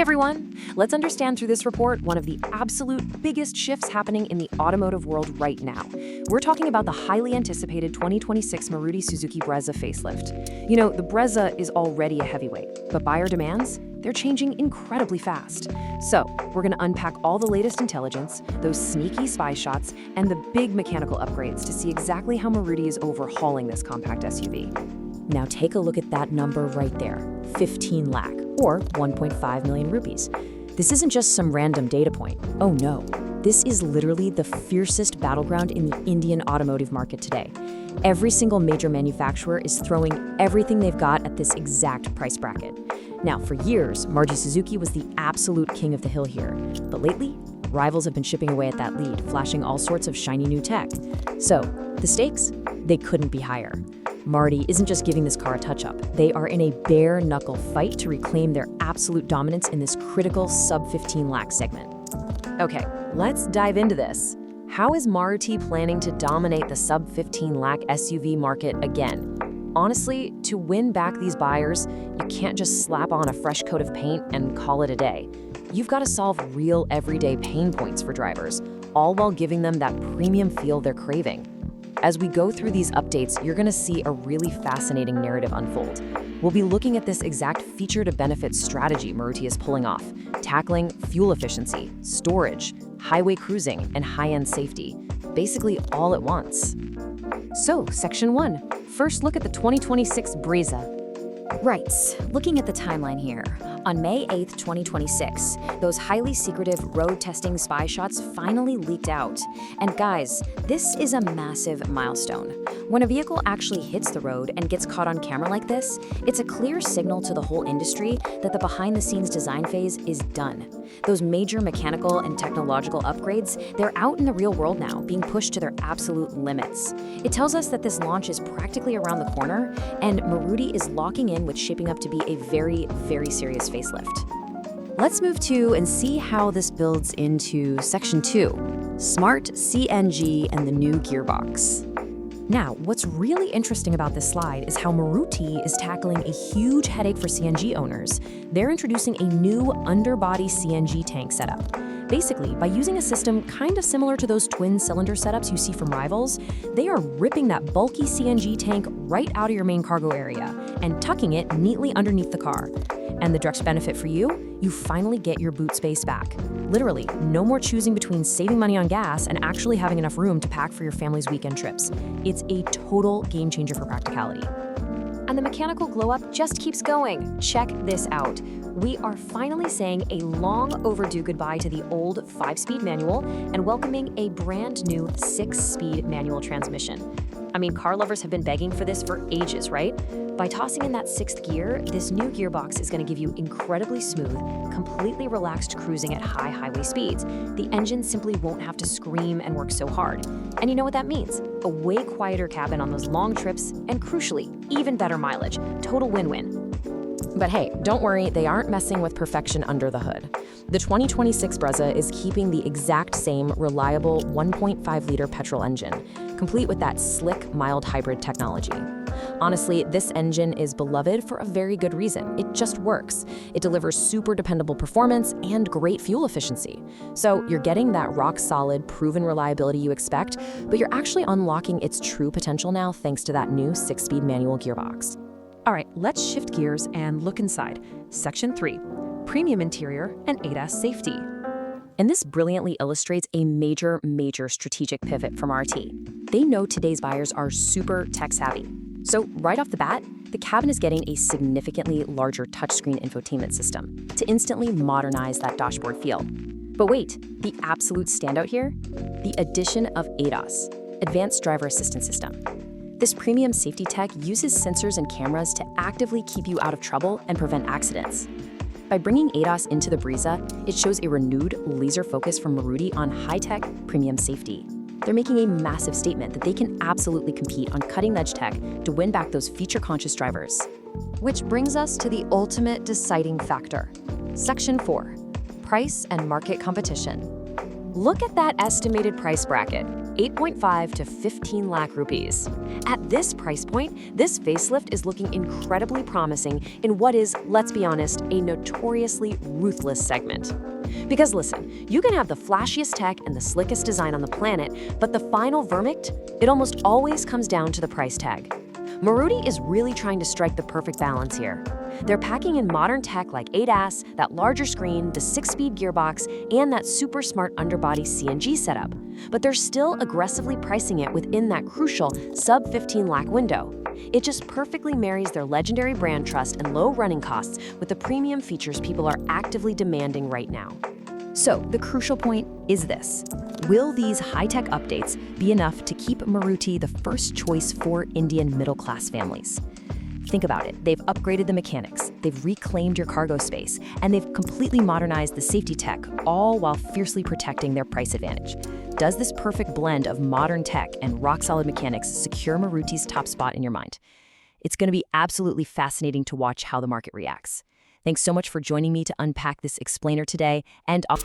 Hey everyone! Let's understand through this report one of the absolute biggest shifts happening in the automotive world right now. We're talking about the highly anticipated 2026 Maruti Suzuki Brezza Facelift. You know, the Brezza is already a heavyweight, but buyer demands, they're changing incredibly fast. So, we're going to unpack all the latest intelligence, those sneaky spy shots, and the big mechanical upgrades to see exactly how Maruti is overhauling this compact SUV. Now take a look at that number right there, 15 lakh, or 1.5 million rupees. This isn't just some random data point. Oh no, this is literally the fiercest battleground in the Indian automotive market today. Every single major manufacturer is throwing everything they've got at this exact price bracket. Now, for years, Maruti Suzuki was the absolute king of the hill here. But lately, rivals have been chipping away at that lead, flashing all sorts of shiny new tech. So, the stakes? They couldn't be higher. Maruti isn't just giving this car a touch-up. They are in a bare-knuckle fight to reclaim their absolute dominance in this critical sub-15 lakh segment. Okay, let's dive into this. How is Maruti planning to dominate the sub-15 lakh SUV market again? Honestly, to win back these buyers, you can't just slap on a fresh coat of paint and call it a day. You've got to solve real everyday pain points for drivers, all while giving them that premium feel they're craving. As we go through these updates, you're going to see a really fascinating narrative unfold. We'll be looking at this exact feature-to-benefit strategy Maruti is pulling off, tackling fuel efficiency, storage, highway cruising, and high-end safety, basically all at once. So, Section 1. First look at the 2026 Brezza. Right, looking at the timeline here. On May 8th, 2026, those highly secretive road testing spy shots finally leaked out. And guys, this is a massive milestone. When a vehicle actually hits the road and gets caught on camera like this, it's a clear signal to the whole industry that the behind-the-scenes design phase is done. Those major mechanical and technological upgrades, they're out in the real world now, being pushed to their absolute limits. It tells us that this launch is practically around the corner, and Maruti is locking in with shaping up to be a very, very serious facelift. Let's move to and see how this builds into Section 2, Smart CNG and the new gearbox. Now, what's really interesting about this slide is how Maruti is tackling a huge headache for CNG owners. They're introducing a new underbody CNG tank setup. Basically, by using a system kind of similar to those twin-cylinder setups you see from rivals, they are ripping that bulky CNG tank right out of your main cargo area and tucking it neatly underneath the car. And the direct benefit for you? You finally get your boot space back. Literally, no more choosing between saving money on gas and actually having enough room to pack for your family's weekend trips. It's a total game changer for practicality. And the mechanical glow-up just keeps going. Check this out. We are finally saying a long overdue goodbye to the old 5-speed manual and welcoming a brand new 6-speed manual transmission. I mean, car lovers have been begging for this for ages, right? By tossing in that 6th gear, this new gearbox is going to give you incredibly smooth, completely relaxed cruising at high highway speeds. The engine simply won't have to scream and work so hard. And you know what that means? A way quieter cabin on those long trips, and crucially, even better mileage. Total win-win. But hey, don't worry, they aren't messing with perfection under the hood. The 2026 Brezza is keeping the exact same reliable 1.5-liter petrol engine, complete with that slick, mild hybrid technology. Honestly, this engine is beloved for a very good reason. It just works. It delivers super dependable performance and great fuel efficiency. So you're getting that rock-solid, proven reliability you expect, but you're actually unlocking its true potential now thanks to that new 6-speed manual gearbox. All right, let's shift gears and look inside. Section 3, Premium Interior and ADAS Safety. And this brilliantly illustrates a major strategic pivot from RT. They know today's buyers are super tech-savvy. So right off the bat, the cabin is getting a significantly larger touchscreen infotainment system to instantly modernize that dashboard feel. But wait, the absolute standout here? The addition of ADAS, Advanced Driver Assistance System. This premium safety tech uses sensors and cameras to actively keep you out of trouble and prevent accidents. By bringing ADAS into the Brezza, it shows a renewed laser focus from Maruti on high-tech premium safety. They're making a massive statement that they can absolutely compete on cutting-edge tech to win back those feature-conscious drivers. Which brings us to the ultimate deciding factor. Section 4, Price and Market Competition. Look at that estimated price bracket, 8.5 to 15 lakh rupees. At this price point, this facelift is looking incredibly promising in what is, let's be honest, a notoriously ruthless segment. Because listen, you can have the flashiest tech and the slickest design on the planet, but the final verdict, it almost always comes down to the price tag. Maruti is really trying to strike the perfect balance here. They're packing in modern tech like ADAS, that larger screen, the 6-speed gearbox, and that super smart underbody CNG setup. But they're still aggressively pricing it within that crucial sub-15 lakh window. It just perfectly marries their legendary brand trust and low running costs with the premium features people are actively demanding right now. So, the crucial point is this. Will these high-tech updates be enough to keep Maruti the first choice for Indian middle-class families? Think about it. They've upgraded the mechanics, they've reclaimed your cargo space, and they've completely modernized the safety tech, all while fiercely protecting their price advantage. Does this perfect blend of modern tech and rock-solid mechanics secure Maruti's top spot in your mind? It's going to be absolutely fascinating to watch how the market reacts. Thanks so much for joining me to unpack this explainer today, and I'll